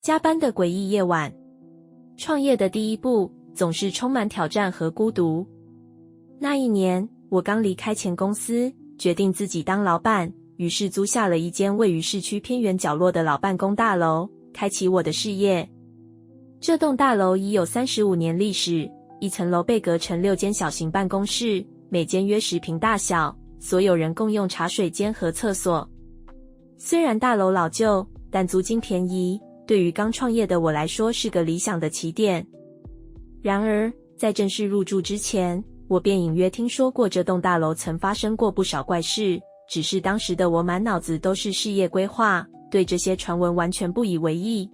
加班的诡异夜晚。创业的第一步总是充满挑战和孤独。那一年，我刚离开前公司，决定自己当老板，于是租下了一间位于市区偏远角落的老办公大楼，开启我的事业。这栋大楼已有35年历史，一层楼被隔成6间小型办公室，每间约10平大小，所有人共用茶水间和厕所。虽然大楼老旧，但租金便宜，对于刚创业的我来说是个理想的起点。然而，在正式入住之前，我便隐约听说过这栋大楼曾发生过不少怪事，只是当时的我满脑子都是事业规划，对这些传闻完全不以为意。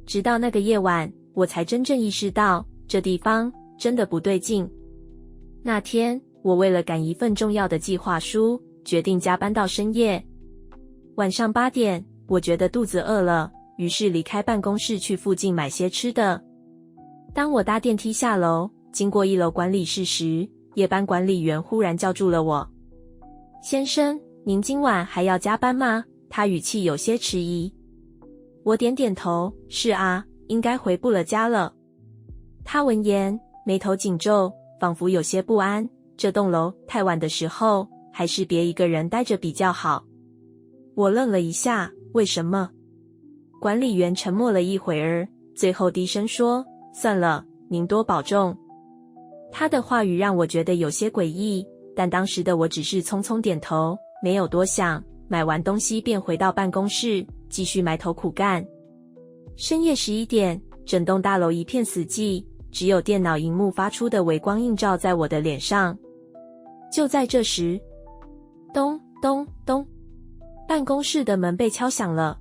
直到那个夜晚，我才真正意识到，这地方真的不对劲。那天，我为了赶一份重要的计划书，决定加班到深夜。晚上8点，我觉得肚子饿了，于是离开办公室去附近买些吃的。当我搭电梯下楼，经过1楼管理室时，夜班管理员忽然叫住了我。先生，您今晚还要加班吗？他语气有些迟疑。我点点头，是啊，应该回不了家了。他闻言，眉头紧皱，仿佛有些不安。这栋楼太晚的时候，还是别一个人待着比较好。我愣了一下，为什么？管理员沉默了一会儿，最后低声说，算了，您多保重。他的话语让我觉得有些诡异，但当时的我只是匆匆点头，没有多想，买完东西便回到办公室，继续埋头苦干。深夜11点，整栋大楼一片死寂，只有电脑萤幕发出的微光映照在我的脸上。就在这时，咚咚咚，办公室的门被敲响了。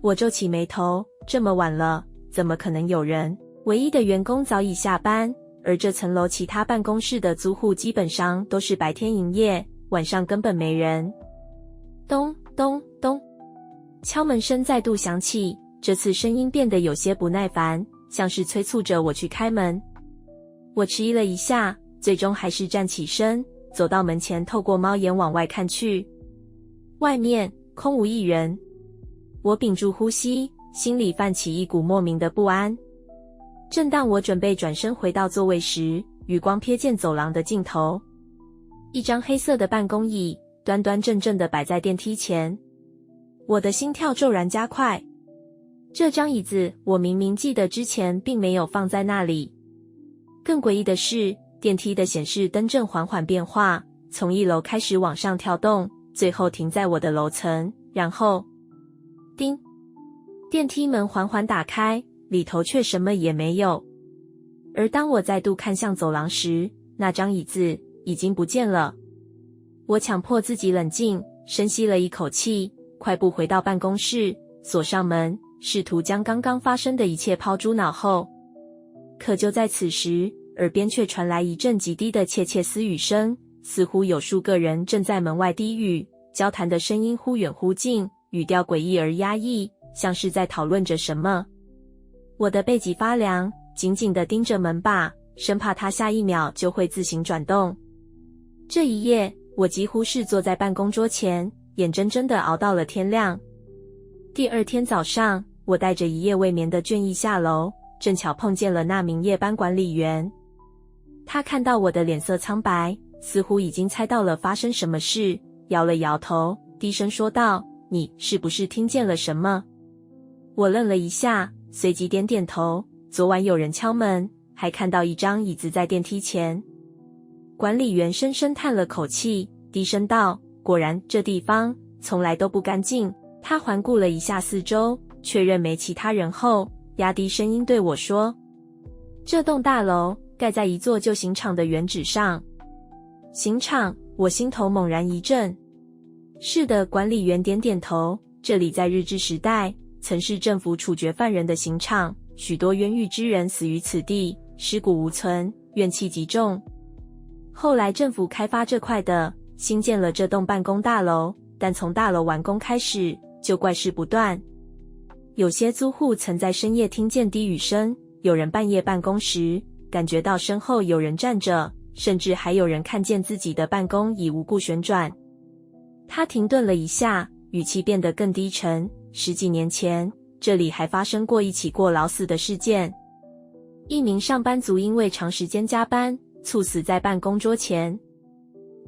我皱起眉头，这么晚了，怎么可能有人？唯一的员工早已下班，而这层楼其他办公室的租户基本上都是白天营业，晚上根本没人。咚咚咚，敲门声再度响起，这次声音变得有些不耐烦，像是催促着我去开门。我迟疑了一下，最终还是站起身，走到门前，透过猫眼往外看去。外面空无一人。我屏住呼吸，心里泛起一股莫名的不安。正当我准备转身回到座位时，余光瞥见走廊的尽头，一张黑色的办公椅端端正正地摆在电梯前。我的心跳骤然加快。这张椅子我明明记得之前并没有放在那里。更诡异的是，电梯的显示灯正缓缓变化，从1楼开始往上跳动，最后停在我的楼层，然后叮，电梯门缓缓打开，里头却什么也没有。而当我再度看向走廊时，那张椅子已经不见了。我强迫自己冷静，深吸了一口气，快步回到办公室，锁上门，试图将刚刚发生的一切抛诸脑后。可就在此时，耳边却传来一阵极低的窃窃私语声，似乎有数个人正在门外低语，交谈的声音忽远忽近，语调诡异而压抑，像是在讨论着什么。我的背脊发凉，紧紧地盯着门把，生怕它下一秒就会自行转动。这一夜，我几乎是坐在办公桌前，眼睁睁地熬到了天亮。第二天早上，我带着一夜未眠的倦意下楼，正巧碰见了那名夜班管理员。他看到我的脸色苍白，似乎已经猜到了发生什么事，摇了摇头，低声说道，你是不是听见了什么？我愣了一下，随即点点头，昨晚有人敲门，还看到一张椅子在电梯前。管理员深深叹了口气，低声道，果然这地方从来都不干净。他环顾了一下四周，确认没其他人后，压低声音对我说，这栋大楼盖在一座旧刑场的原址上。刑场？我心头猛然一震。是的，管理员点点头，这里在日治时代曾是政府处决犯人的刑场，许多冤狱之人死于此地，尸骨无存，怨气极重。后来政府开发这块的，新建了这栋办公大楼，但从大楼完工开始就怪事不断。有些租户曾在深夜听见低语声，有人半夜办公时感觉到身后有人站着，甚至还有人看见自己的办公椅无故旋转。他停顿了一下，语气变得更低沉，10几年前这里还发生过一起过劳死的事件。一名上班族因为长时间加班，猝死在办公桌前。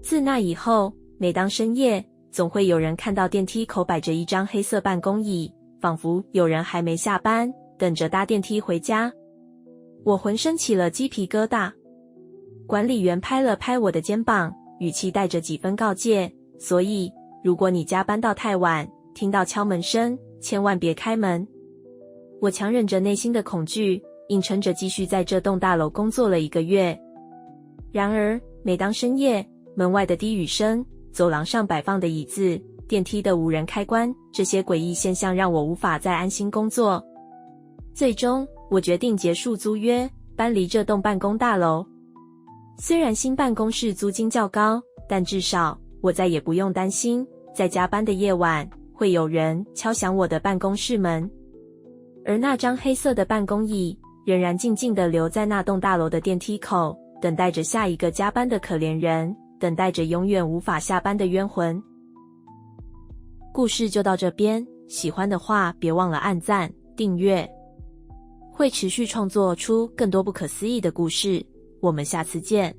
自那以后，每当深夜，总会有人看到电梯口摆着一张黑色办公椅，仿佛有人还没下班，等着搭电梯回家。我浑身起了鸡皮疙瘩。管理员拍了拍我的肩膀，语气带着几分告诫，所以如果你加班到太晚，听到敲门声，千万别开门。我强忍着内心的恐惧，硬撑着继续在这栋大楼工作了1个月。然而，每当深夜，门外的低语声，走廊上摆放的椅子，电梯的无人开关，这些诡异现象让我无法再安心工作。最终，我决定结束租约，搬离这栋办公大楼。虽然新办公室租金较高，但至少我再也不用担心，在加班的夜晚，会有人敲响我的办公室门。而那张黑色的办公椅，仍然静静地留在那栋大楼的电梯口，等待着下一个加班的可怜人，等待着永远无法下班的冤魂。故事就到这边，喜欢的话别忘了按赞、订阅，会持续创作出更多不可思议的故事。我们下次见。